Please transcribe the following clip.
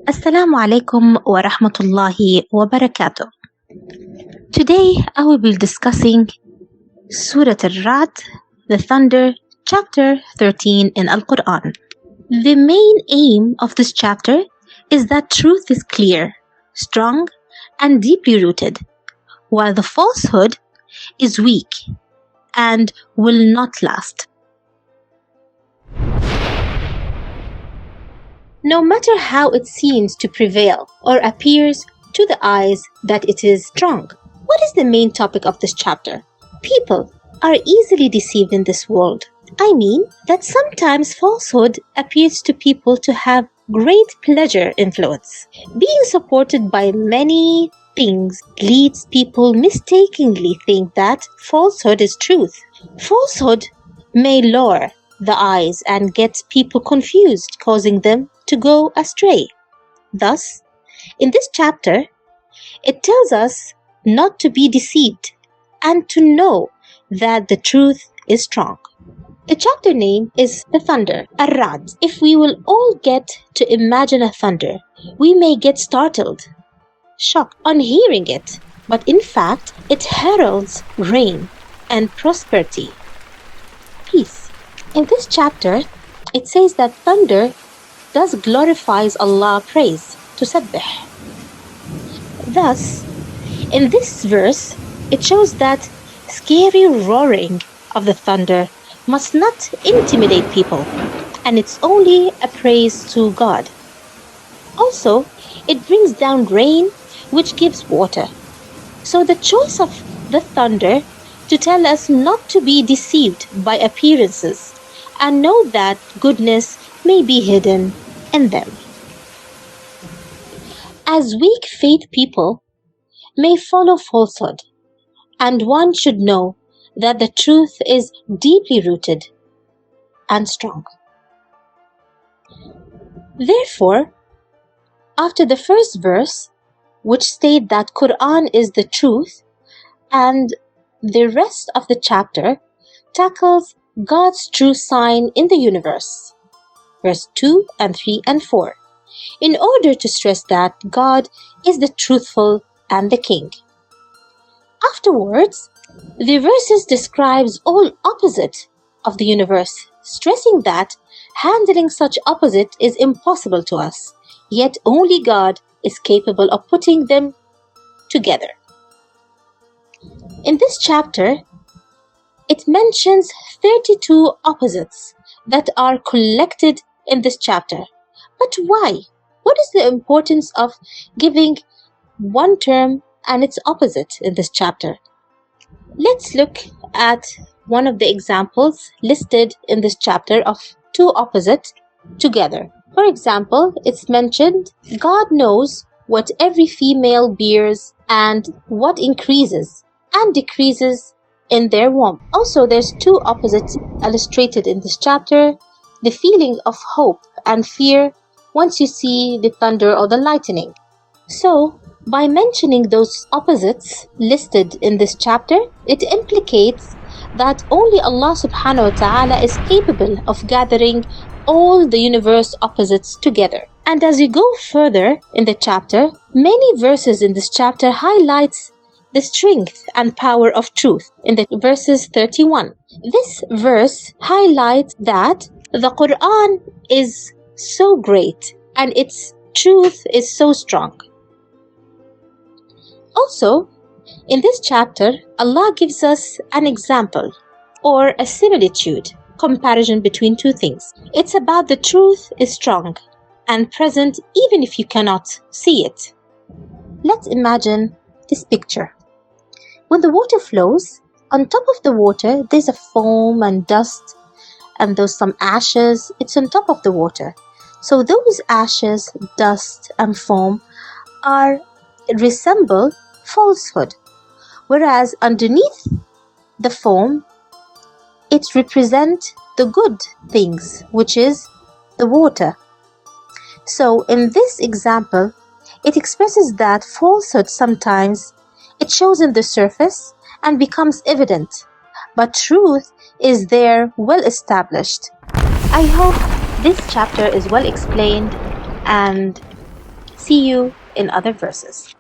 Assalamu alaikum wa rahmatullahi wa barakatuh. Today I will be discussing Surat al-Ra'd, the Thunder, chapter 13 in Al-Quran. The main aim of this chapter is that truth is clear, strong, and deeply rooted, while the falsehood is weak and will not last. No matter how it seems to prevail or appears to the eyes that it is strong. What is the main topic of this chapter? People are easily deceived in this world. I mean that sometimes falsehood appears to people to have great pleasure influence. Being supported by many things leads people mistakenly think that falsehood is truth. Falsehood may lure the eyes and get people confused, causing them to go astray. Thus, in this chapter, it tells us not to be deceived and to know that the truth is strong. The chapter name is The Thunder, Ar-Ra'd. If we will all get to imagine a thunder, we may get startled, shocked on hearing it, but in fact, it heralds rain and prosperity, peace. In this chapter, it says that thunder thus glorifies Allah praise, to sabbih. Thus, in this verse, it shows that scary roaring of the thunder must not intimidate people, and it's only a praise to God. Also, it brings down rain, which gives water. So the choice of the thunder to tell us not to be deceived by appearances and know that goodness may be hidden in them. As weak faith people may follow falsehood, and one should know that the truth is deeply rooted and strong. Therefore, after the first verse, which state that Quran is the truth, and the rest of the chapter tackles God's true sign in the universe, verse 2 and 3 and 4, in order to stress that God is the truthful and the King. Afterwards, the verses describes all opposite of the universe, stressing that handling such opposite is impossible to us, yet only God is capable of putting them together. In this chapter, it mentions 32 opposites that are collected in this chapter. But why? What is the importance of giving one term and its opposite in this chapter? Let's look at one of the examples listed in this chapter of two opposites together. For example, it's mentioned, God knows what every female bears and what increases and decreases in their womb. Also, there's two opposites illustrated in this chapter, the feeling of hope and fear once you see the thunder or the lightning. So, by mentioning those opposites listed in this chapter, it implicates that only Allah subhanahu wa ta'ala is capable of gathering all the universe opposites together. And as you go further in the chapter, many verses in this chapter highlights the strength and power of truth in the verses 31. This verse highlights that the Quran is so great and its truth is so strong. Also, in this chapter, Allah gives us an example or a similitude, comparison between two things. It's about the truth is strong and present even if you cannot see it. Let's imagine this picture. When the water flows, on top of the water, there's a foam and dust, and there's some ashes. It's on top of the water. So those ashes, dust, and foam resemble falsehood, whereas underneath the foam, it represents the good things, which is the water. So in this example, it expresses that falsehood sometimes it shows in the surface and becomes evident, but truth is there well established. I hope this chapter is well explained and See you in other verses.